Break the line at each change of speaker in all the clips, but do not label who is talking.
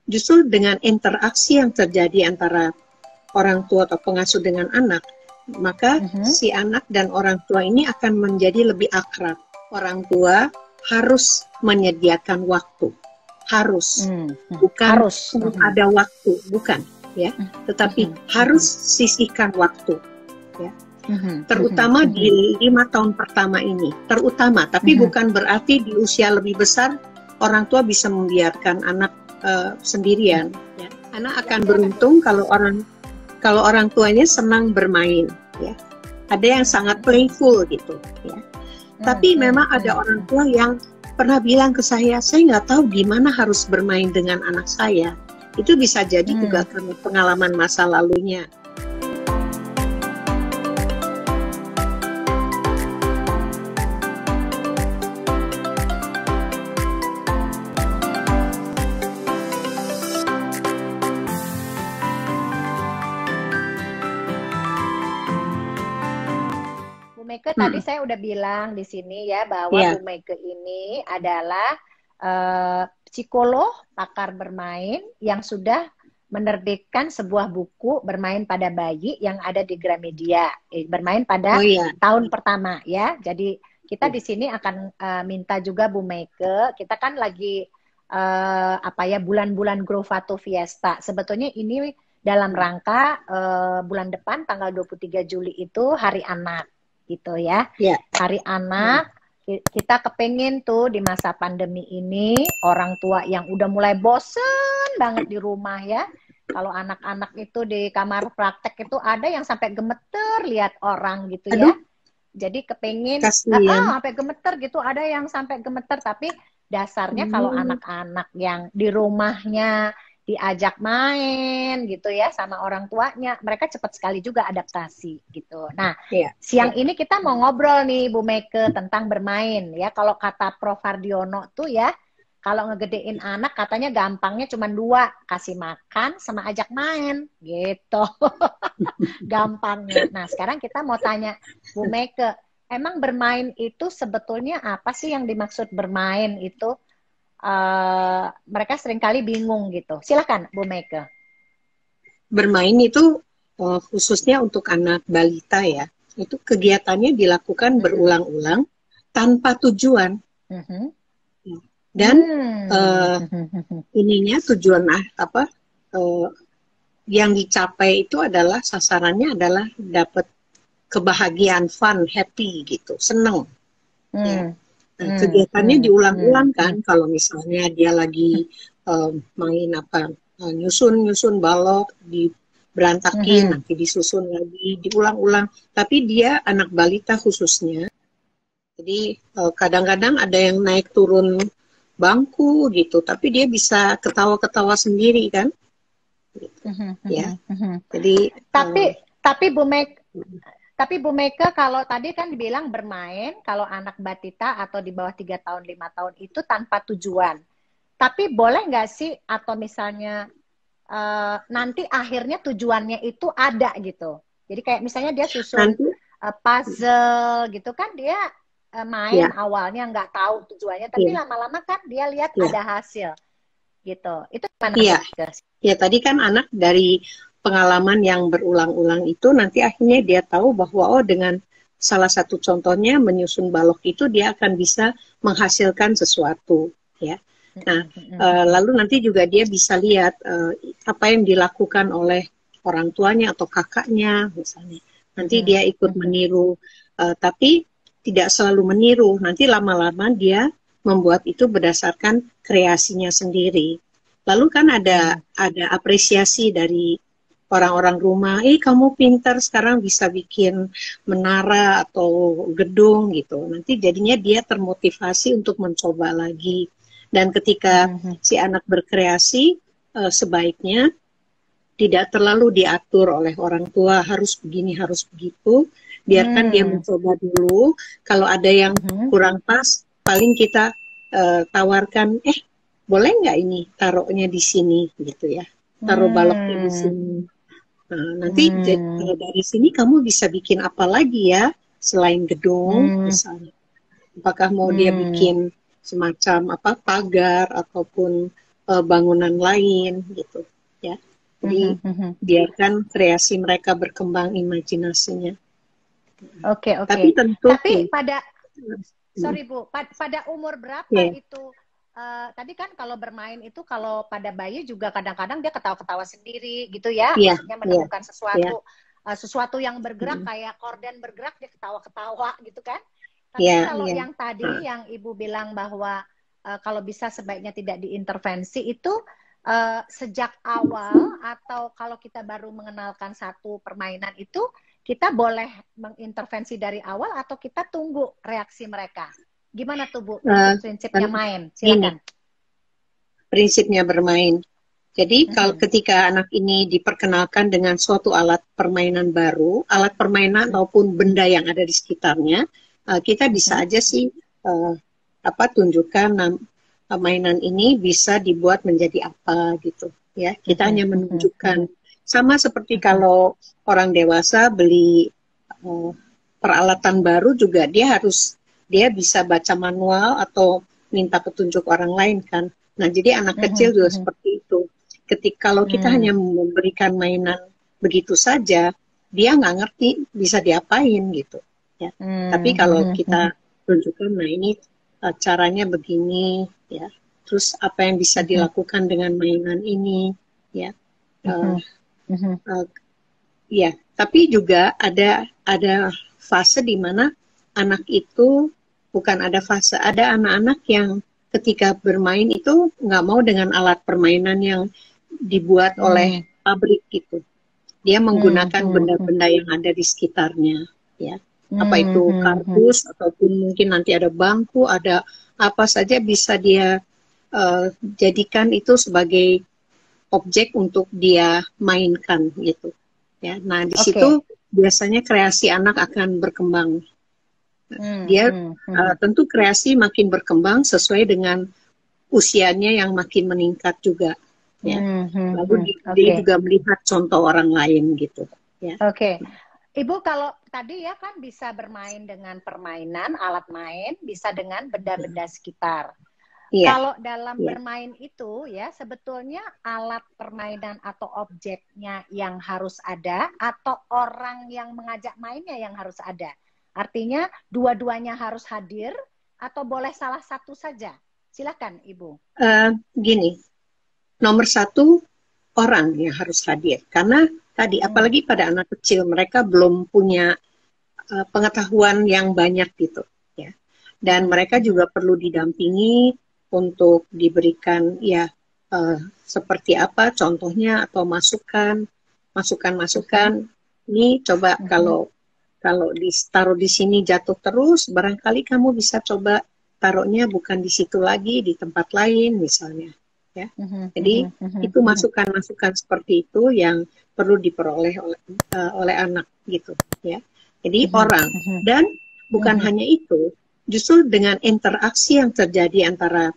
justru dengan interaksi yang terjadi antara orang tua atau pengasuh dengan anak, maka si anak dan orang tua ini akan menjadi lebih akrab. Orang tua harus menyediakan waktu, bukan
harus
ada waktu, bukan ya, tetapi harus sisihkan waktu ya. Terutama di 5 tahun pertama ini, terutama, tapi bukan berarti di usia lebih besar orang tua bisa membiarkan anak sendirian ya. Anak akan beruntung kalau orang tuanya senang bermain ya. Ada yang sangat playful gitu ya. Tapi memang ada orang tua yang pernah bilang ke saya nggak tahu gimana harus bermain dengan anak saya. Itu bisa jadi juga karena pengalaman masa lalunya.
Meike, tadi saya udah bilang di sini ya bahwa Bu Meike ini adalah psikolog pakar bermain yang sudah menerbitkan sebuah buku bermain pada bayi yang ada di Gramedia, bermain pada tahun pertama ya. Jadi kita di sini akan minta juga Bu Meike, kita kan lagi bulan-bulan Growvato Fiesta. Sebetulnya ini dalam rangka bulan depan tanggal 23 Juli itu Hari Anak. Gitu ya, Hari Anak. Kita kepengen tuh di masa pandemi ini orang tua yang udah mulai bosen banget di rumah ya. Kalau anak-anak itu di kamar praktek itu ada yang sampai gemeter lihat orang gitu ya. Jadi kepengen sampai gemeter gitu, ada yang sampai gemeter. Tapi dasarnya kalau anak-anak yang di rumahnya diajak main gitu ya sama orang tuanya, mereka cepat sekali juga adaptasi gitu. Nah, siang ini kita mau ngobrol nih Bu Meike tentang bermain ya. Kalau kata Prof Hardiono tuh ya, kalau ngegedein anak katanya gampangnya cuma 2, kasih makan sama ajak main gitu. Gampangnya. Nah, sekarang kita mau tanya Bu Meike, emang bermain itu sebetulnya apa sih yang dimaksud bermain itu? Mereka seringkali bingung gitu. Silakan Bu Meike.
Bermain itu khususnya untuk anak balita ya, itu kegiatannya dilakukan berulang-ulang tanpa tujuan. Dan ininya tujuan yang dicapai itu adalah sasarannya adalah dapat kebahagiaan, fun, happy gitu, seneng. Ya. Nah, kegiatannya diulang-ulang kan, kalau misalnya dia lagi main nyusun balok, berantakin, nanti disusun lagi, diulang-ulang. Tapi dia anak balita khususnya, jadi kadang-kadang ada yang naik turun bangku gitu, tapi dia bisa ketawa-ketawa sendiri kan, gitu. Ya. Jadi
Tapi Bu Meike, kalau tadi kan dibilang bermain, kalau anak batita atau di bawah 3 tahun, 5 tahun itu tanpa tujuan. Tapi boleh nggak sih, atau misalnya nanti akhirnya tujuannya itu ada gitu. Jadi kayak misalnya dia susun puzzle gitu kan, dia main awalnya nggak tahu tujuannya, tapi lama-lama kan dia lihat ada hasil gitu. Itu gimana?
Ya tadi kan anak dari pengalaman yang berulang-ulang itu nanti akhirnya dia tahu bahwa dengan salah satu contohnya menyusun balok itu dia akan bisa menghasilkan sesuatu ya. Nah, lalu nanti juga dia bisa lihat apa yang dilakukan oleh orang tuanya atau kakaknya misalnya. Nanti dia ikut meniru, tapi tidak selalu meniru. Nanti lama-lama dia membuat itu berdasarkan kreasinya sendiri. Lalu kan ada apresiasi dari orang-orang rumah, kamu pintar sekarang bisa bikin menara atau gedung gitu. Nanti jadinya dia termotivasi untuk mencoba lagi. Dan ketika si anak berkreasi, sebaiknya tidak terlalu diatur oleh orang tua, harus begini, harus begitu. Biarkan dia mencoba dulu. Kalau ada yang kurang pas, paling kita tawarkan, boleh nggak ini taruhnya di sini gitu ya. Taruh baloknya di sini. Nah, nanti dari sini kamu bisa bikin apa lagi ya selain gedung misalnya. Apakah mau dia bikin semacam pagar ataupun bangunan lain gitu ya. Jadi biarkan kreasi mereka berkembang, imajinasinya.
Oke.
Tapi tentu
tapi pada sorry Bu, pada umur berapa itu tadi kan kalau bermain itu kalau pada bayi juga kadang-kadang dia ketawa-ketawa sendiri gitu ya, maksudnya menemukan sesuatu yang bergerak kayak korden bergerak dia ketawa-ketawa gitu kan. Tapi kalau yang tadi yang Ibu bilang bahwa kalau bisa sebaiknya tidak diintervensi itu sejak awal atau kalau kita baru mengenalkan satu permainan itu kita boleh mengintervensi dari awal atau kita tunggu reaksi mereka? Gimana tuh Bu prinsip-prinsipnya main? Silakan.
Prinsipnya bermain. Jadi kalau ketika anak ini diperkenalkan dengan suatu alat permainan baru, alat permainan maupun benda yang ada di sekitarnya, kita bisa aja sih tunjukkan mainan ini bisa dibuat menjadi apa gitu ya. Kita hanya menunjukkan, sama seperti kalau orang dewasa beli peralatan baru juga dia bisa baca manual atau minta petunjuk orang lain kan. Nah, jadi anak kecil juga seperti itu. Kalau kita hanya memberikan mainan begitu saja, dia nggak ngerti bisa diapain gitu ya. Tapi kalau kita tunjukkan, nah ini caranya begini ya. Terus apa yang bisa dilakukan dengan mainan ini ya. Ya, tapi juga ada fase di mana anak itu ada anak-anak yang ketika bermain itu nggak mau dengan alat permainan yang dibuat oleh pabrik gitu. Dia menggunakan benda-benda yang ada di sekitarnya ya. Apa itu kardus ataupun mungkin nanti ada bangku, ada apa saja bisa dia jadikan itu sebagai objek untuk dia mainkan gitu ya. Nah di situ biasanya kreasi anak akan berkembang. Dia tentu kreasi makin berkembang sesuai dengan usianya yang makin meningkat juga ya. Lalu dia juga melihat contoh orang lain gitu ya.
Ibu kalau tadi ya kan bisa bermain dengan permainan, alat main, bisa dengan benda-benda sekitar. Kalau dalam bermain itu ya sebetulnya alat permainan atau objeknya yang harus ada atau orang yang mengajak mainnya yang harus ada. Artinya dua-duanya harus hadir atau boleh salah satu saja. Silakan Ibu.
Gini, nomor satu orang yang harus hadir karena tadi apalagi pada anak kecil mereka belum punya pengetahuan yang banyak gitu ya, dan mereka juga perlu didampingi untuk diberikan ya seperti apa contohnya atau masukan ini coba kalau ditaruh di sini jatuh terus, barangkali kamu bisa coba taruhnya bukan di situ lagi, di tempat lain misalnya ya. Jadi itu masukan-masukan seperti itu yang perlu diperoleh oleh anak gitu ya. Jadi orang dan bukan hanya itu, justru dengan interaksi yang terjadi antara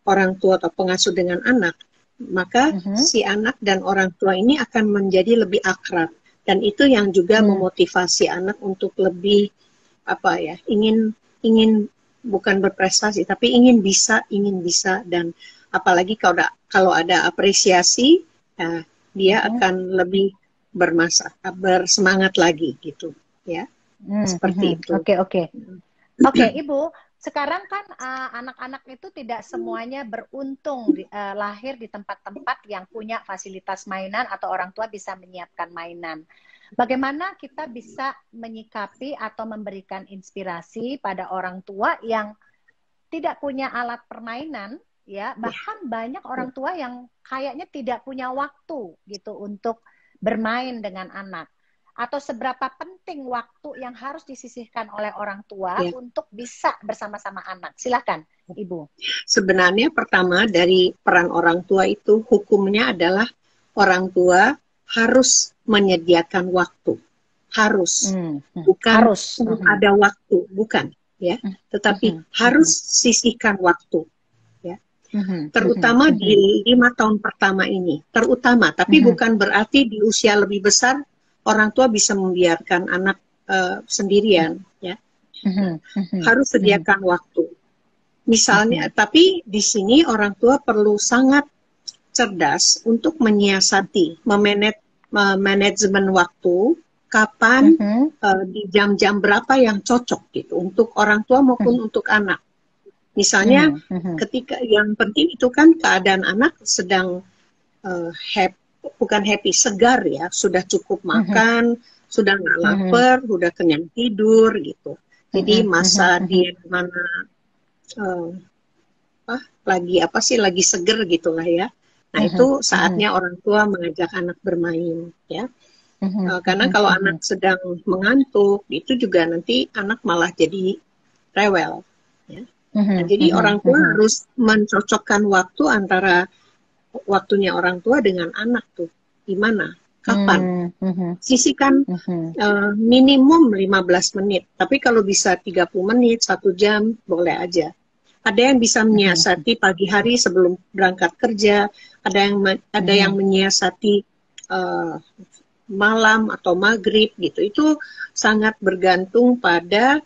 orang tua atau pengasuh dengan anak, maka si anak dan orang tua ini akan menjadi lebih akrab, dan itu yang juga memotivasi anak untuk lebih ingin bukan berprestasi tapi ingin bisa, dan apalagi kalau ada apresiasi, dia akan lebih bersemangat lagi gitu ya. Seperti itu.
Oke, Ibu, sekarang kan anak-anak itu tidak semuanya beruntung lahir di tempat-tempat yang punya fasilitas mainan atau orang tua bisa menyiapkan mainan. Bagaimana kita bisa menyikapi atau memberikan inspirasi pada orang tua yang tidak punya alat permainan ya, bahkan banyak orang tua yang kayaknya tidak punya waktu gitu untuk bermain dengan anak, atau seberapa penting waktu yang harus disisihkan oleh orang tua untuk bisa bersama-sama anak. Silakan Ibu.
Sebenarnya pertama dari peran orang tua itu hukumnya adalah orang tua harus menyediakan waktu, bukan harus ada waktu, bukan ya, tetapi harus sisihkan waktu. Terutama di 5 tahun pertama ini, tapi bukan berarti di usia lebih besar orang tua bisa membiarkan anak sendirian, ya. Harus sediakan waktu. Misalnya, tapi di sini orang tua perlu sangat cerdas untuk menyiasati, manajemen waktu, kapan, di jam-jam berapa yang cocok gitu untuk orang tua maupun untuk anak. Misalnya, ketika yang penting itu kan keadaan anak sedang bukan happy, segar ya, sudah cukup makan, sudah nggak lapar, sudah kenyang tidur gitu. Jadi masa dia mana lagi seger gitulah ya. Nah itu saatnya orang tua mengajak anak bermain ya. Karena kalau anak sedang mengantuk, itu juga nanti anak malah jadi rewel. Ya. Nah, jadi orang tua harus mencocokkan waktu antara waktunya orang tua dengan anak tuh. Gimana? Kapan? Sisihkan minimum 15 menit. Tapi kalau bisa 30 menit, 1 jam, boleh aja. Ada yang bisa menyiasati pagi hari sebelum berangkat kerja, ada yang menyiasati malam atau maghrib gitu. Itu sangat bergantung pada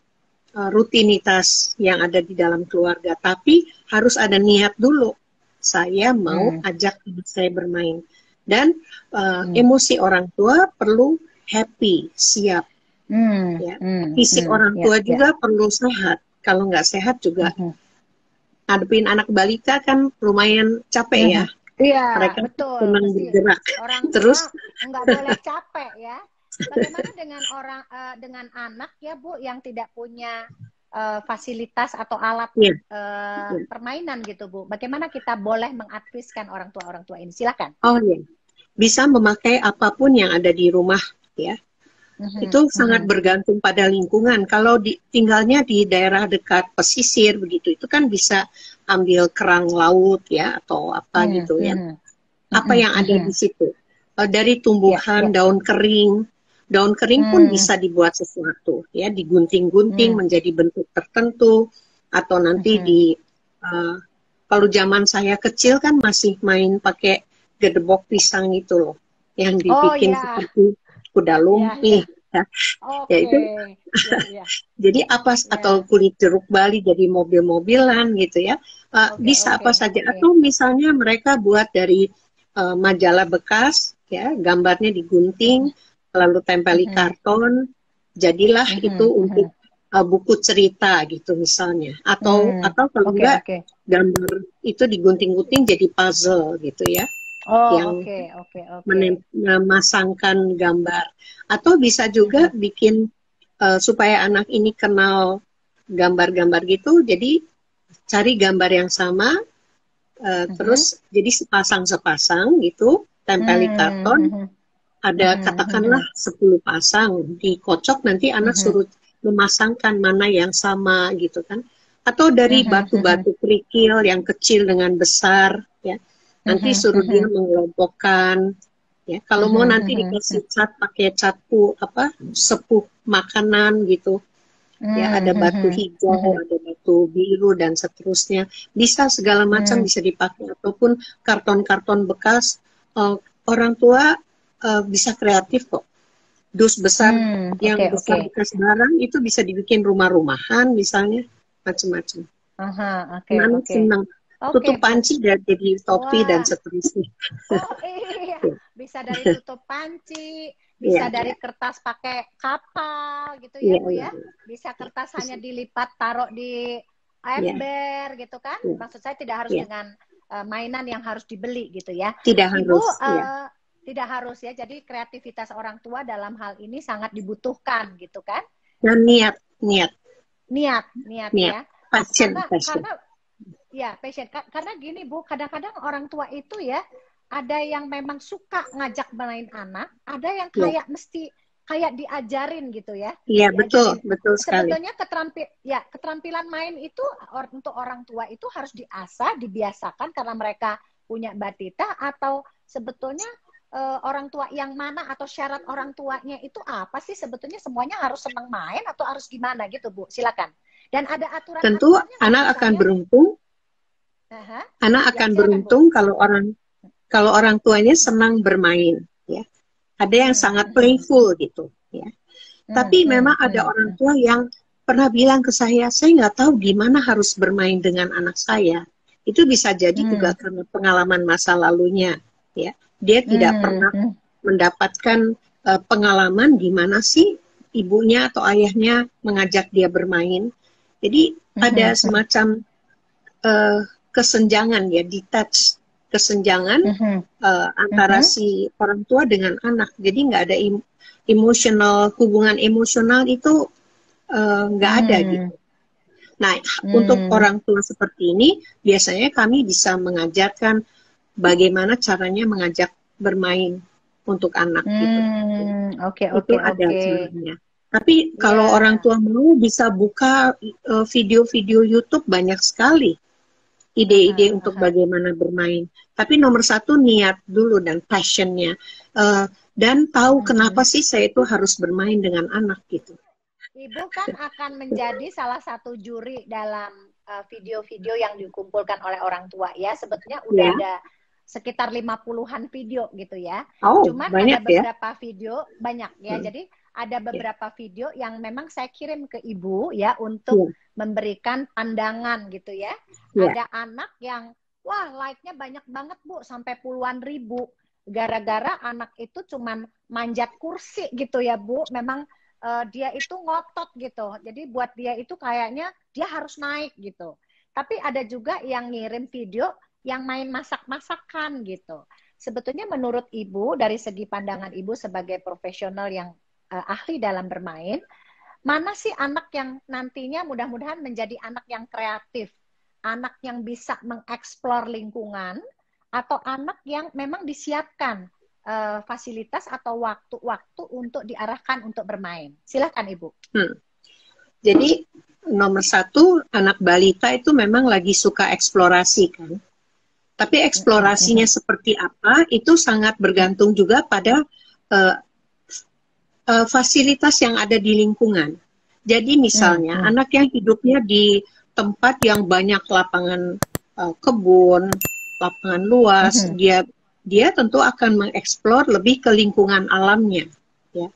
rutinitas yang ada di dalam keluarga. Tapi harus ada niat dulu. Saya mau ajak anak saya bermain. Dan emosi orang tua perlu happy, siap. Ya. Fisik orang tua juga perlu sehat. Kalau nggak sehat juga ngadepin anak balita kan lumayan capek ya.
Iya,
mereka
betul.
senang bergerak.
Orang
Terus
nggak boleh capek ya. Bagaimana dengan anak ya Bu yang tidak punya fasilitas atau alat permainan gitu Bu? Bagaimana kita boleh mengadviskan orang tua ini? Silakan.
Oh iya, bisa memakai apapun yang ada di rumah ya. Itu sangat bergantung pada lingkungan. Kalau tinggalnya di daerah dekat pesisir begitu, itu kan bisa ambil kerang laut ya atau apa gitu ya. Apa yang ada di situ? Dari tumbuhan daun kering. Daun kering pun bisa dibuat sesuatu ya, digunting-gunting menjadi bentuk tertentu atau nanti kalau zaman saya kecil kan masih main pakai gedebok pisang itu loh, yang dibikin seperti kuda lumping. Ya itu. Jadi atau kulit jeruk Bali jadi mobil-mobilan gitu ya. Bisa apa saja atau misalnya mereka buat dari majalah bekas ya, gambarnya digunting lalu tempeli karton, jadilah itu untuk buku cerita gitu misalnya. Atau kalau enggak gambar itu digunting-gunting jadi puzzle gitu ya. Yang memasangkan gambar. Atau bisa juga bikin supaya anak ini kenal gambar-gambar gitu, jadi cari gambar yang sama, terus jadi sepasang-sepasang gitu, tempeli karton, ada katakanlah 10 pasang, dikocok nanti anak suruh memasangkan mana yang sama gitu kan. Atau dari batu-batu kerikil yang kecil dengan besar ya. Nanti suruh dia mengelompokkan ya. Kalau mau nanti dikasih cat pakai cat sepuh makanan gitu. Ya, ada batu hijau, ada batu biru dan seterusnya. Bisa segala macam bisa dipakai ataupun karton-karton bekas. Orang tua bisa kreatif kok. Dus besar yang besar bekas barang itu bisa dibikin rumah-rumahan misalnya, macam-macam. Anak senang. Tutup panci dan jadi topi dan seterusnya.
Bisa dari tutup panci, bisa dari kertas pakai kapal gitu ya Bu ya. Bisa kertas hanya dilipat taruh di ember gitu kan. Maksud saya tidak harus dengan mainan yang harus dibeli gitu ya.
Tidak harus.
Tidak harus ya. Jadi kreativitas orang tua dalam hal ini sangat dibutuhkan gitu kan.
Dan niat
ya.
Passion.
Ya, passion. Karena gini Bu, kadang-kadang orang tua itu ya, ada yang memang suka ngajak main anak, ada yang kayak mesti kayak diajarin gitu ya.
Iya, betul sekali.
Sebetulnya keterampilan main itu untuk orang tua itu harus diasah, dibiasakan karena mereka punya batita, atau sebetulnya orang tua yang mana atau syarat orang tuanya itu apa sih sebetulnya? Semuanya harus senang main atau harus gimana gitu Bu? Silakan. Dan ada aturan.
Tentu anak akan beruntung. Anak akan beruntung kalau orang tuanya senang bermain ya. Ada yang sangat playful gitu ya. Tapi memang ada orang tua yang pernah bilang ke saya nggak tahu gimana harus bermain dengan anak saya. Itu bisa jadi juga karena pengalaman masa lalunya, ya. Dia tidak pernah mendapatkan pengalaman gimana sih ibunya atau ayahnya mengajak dia bermain. Jadi ada semacam kesenjangan ya, detach, kesenjangan antara si orang tua dengan anak. Jadi nggak ada hubungan emosional itu nggak ada gitu. Nah, untuk orang tua seperti ini, biasanya kami bisa mengajarkan bagaimana caranya mengajak bermain untuk anak gitu. Itu ada caranya. Tapi kalau orang tua mau bisa buka video-video YouTube, banyak sekali ide-ide untuk bagaimana bermain. Tapi nomor satu niat dulu dan passionnya. Dan tahu kenapa sih saya itu harus bermain dengan anak gitu.
Ibu kan akan menjadi salah satu juri dalam video-video yang dikumpulkan oleh orang tua ya. Sebetulnya udah ada sekitar 50-an video gitu ya. Cuman ada beberapa video, banyak ya. Jadi ada beberapa video yang memang saya kirim ke ibu ya untuk memberikan pandangan gitu ya. Ada anak yang wah like-nya banyak banget Bu, sampai puluhan ribu. Gara-gara anak itu cuman manjat kursi gitu ya Bu. Memang dia itu ngotot gitu. Jadi buat dia itu kayaknya dia harus naik gitu. Tapi ada juga yang ngirim video yang main masak-masakan gitu. Sebetulnya menurut Ibu, dari segi pandangan Ibu sebagai profesional yang ahli dalam bermain, mana sih anak yang nantinya mudah-mudahan menjadi anak yang kreatif, anak yang bisa mengeksplor lingkungan, atau anak yang memang disiapkan fasilitas atau waktu-waktu untuk diarahkan untuk bermain. Silakan Ibu.
Jadi nomor satu, anak balita itu memang lagi suka eksplorasi kan. Tapi eksplorasinya seperti apa itu sangat bergantung juga pada fasilitas yang ada di lingkungan. Jadi misalnya anak yang hidupnya di tempat yang banyak lapangan kebun, lapangan luas, dia tentu akan mengeksplor lebih ke lingkungan alamnya, ya.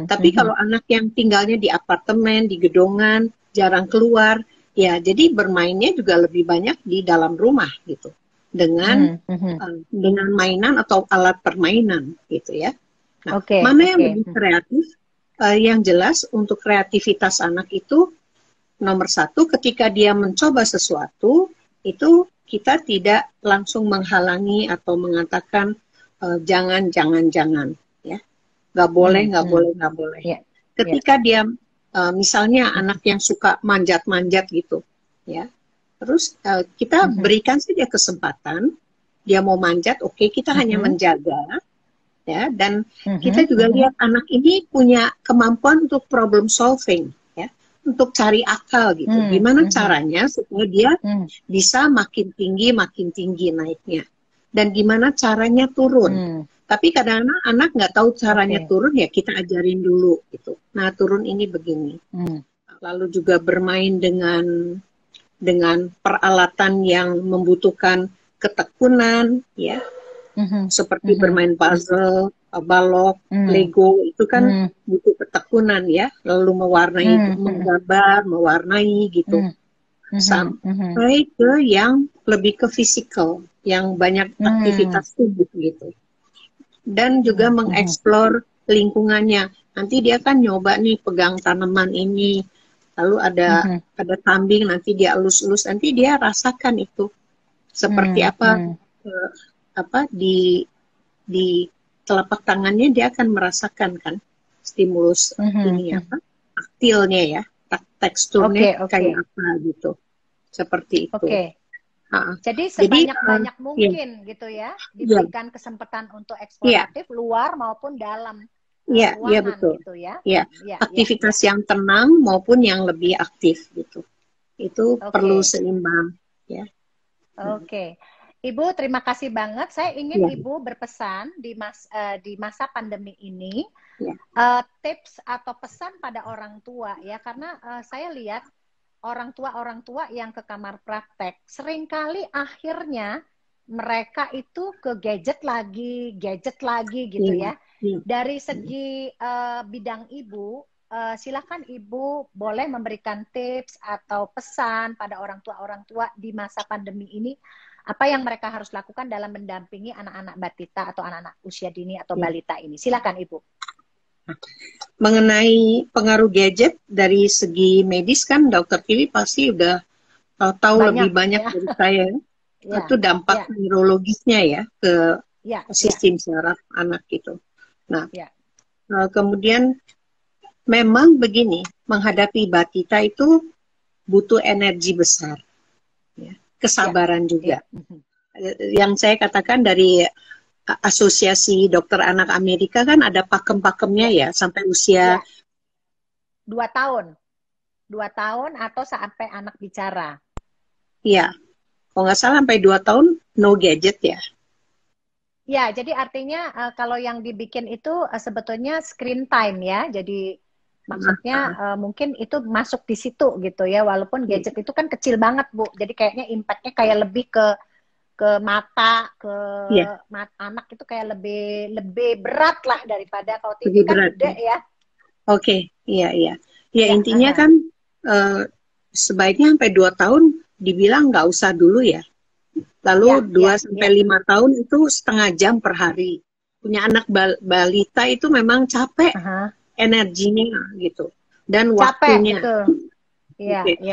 Tapi kalau anak yang tinggalnya di apartemen, di gedongan, jarang keluar, ya jadi bermainnya juga lebih banyak di dalam rumah gitu, dengan mainan atau alat permainan gitu ya. Nah, mana yang lebih kreatif? Yang jelas untuk kreativitas anak itu nomor satu, ketika dia mencoba sesuatu itu kita tidak langsung menghalangi atau mengatakan jangan ya, nggak boleh. Ketika dia misalnya anak yang suka manjat gitu ya, terus kita berikan saja kesempatan dia mau manjat, oke, kita hanya menjaga ya, dan kita juga lihat anak ini punya kemampuan untuk problem solving, untuk cari akal gitu. Gimana caranya supaya dia bisa makin tinggi naiknya. Dan gimana caranya turun. Tapi kadang-kadang anak nggak tahu caranya turun, ya kita ajarin dulu gitu. Nah, turun ini begini. Lalu juga bermain dengan peralatan yang membutuhkan ketekunan ya. Seperti bermain puzzle, balok, Lego, itu kan butuh ketekunan ya, lalu menggambar, mewarnai gitu, sampai ke yang lebih ke fisikal, yang banyak aktivitas tubuh gitu, dan juga mengeksplor lingkungannya. Nanti dia kan nyoba nih pegang tanaman ini, lalu ada kambing, nanti dia elus-elus, nanti dia rasakan itu seperti apa di telapak tangannya, dia akan merasakan kan stimulus ini apa taktilnya ya, teksturnya kayak apa gitu, seperti itu.
Jadi sebanyak-banyak mungkin gitu ya, diberikan kesempatan untuk eksploratif luar maupun dalam ruangan
betul.
Gitu ya.
Aktivitas yang tenang maupun yang lebih aktif gitu. Itu perlu seimbang ya.
Ibu, terima kasih banget. Saya ingin Ibu berpesan di masa pandemi ini, tips atau pesan pada orang tua ya, karena saya lihat orang tua yang ke kamar praktek seringkali akhirnya mereka itu ke gadget lagi gitu ya. Dari segi bidang Ibu, silakan Ibu boleh memberikan tips atau pesan pada orang tua di masa pandemi ini, apa yang mereka harus lakukan dalam mendampingi anak-anak batita atau anak-anak usia dini atau balita ini. Silakan Ibu.
Mengenai pengaruh gadget dari segi medis kan Dokter Tiwi pasti udah tahu lebih banyak dari saya. Itu dampak neurologisnya ya ke sistem saraf anak gitu. Nah, kemudian memang begini, menghadapi batita itu butuh energi besar, ya. Kesabaran juga. Yang saya katakan dari Asosiasi Dokter Anak Amerika kan ada pakem-pakemnya ya sampai usia
2 tahun. 2 tahun atau sampai anak bicara.
Iya. Kalau nggak salah sampai 2 tahun no gadget ya.
Ya, jadi artinya kalau yang dibikin itu sebetulnya screen time ya. Jadi maksudnya mungkin itu masuk di situ gitu ya. Walaupun gadget itu kan kecil banget, Bu. Jadi kayaknya impact-nya kayak lebih ke mata, ke anak itu kayak lebih berat lah daripada kalau TV kan gede ya.
Oke, iya. Ya intinya kan sebaiknya sampai 2 tahun dibilang nggak usah dulu ya. Lalu 2-5 tahun itu setengah jam per hari. Punya anak balita itu memang capek energinya gitu. Dan waktunya.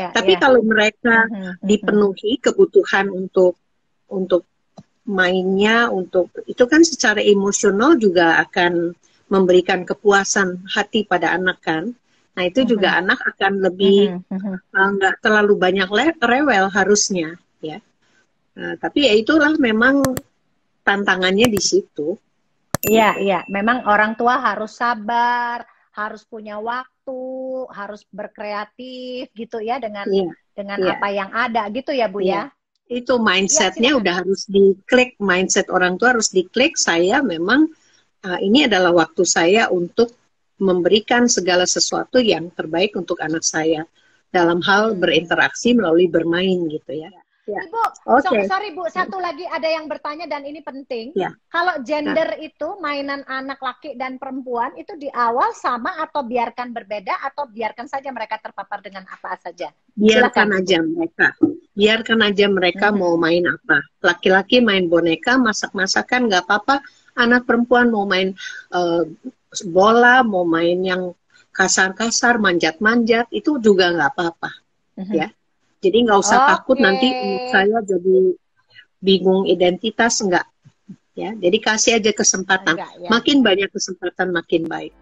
Tapi kalau mereka dipenuhi kebutuhan untuk mainnya, itu kan secara emosional juga akan memberikan kepuasan hati pada anak kan. Nah itu juga anak akan lebih nggak terlalu banyak rewel harusnya ya. Nah, tapi ya itulah memang tantangannya di situ.
Iya. Memang orang tua harus sabar, harus punya waktu, harus berkreatif gitu ya dengan apa yang ada gitu ya Bu ya.
Itu mindsetnya udah harus diklik, mindset orang tua harus diklik. Saya memang ini adalah waktu saya untuk memberikan segala sesuatu yang terbaik untuk anak saya dalam hal berinteraksi melalui bermain gitu ya.
Ibu, sorry Bu, satu lagi ada yang bertanya dan ini penting. Kalau gender itu mainan anak laki dan perempuan itu di awal sama atau biarkan berbeda atau biarkan saja mereka terpapar dengan apa saja?
Biarkan aja mereka mau main apa. Laki-laki main boneka, masak-masakan nggak apa-apa. Anak perempuan mau main bola, mau main yang kasar-kasar, manjat-manjat, itu juga nggak apa-apa. Ya. Jadi nggak usah takut nanti saya jadi bingung identitas, enggak. Ya, jadi kasih aja kesempatan. Makin banyak kesempatan makin baik.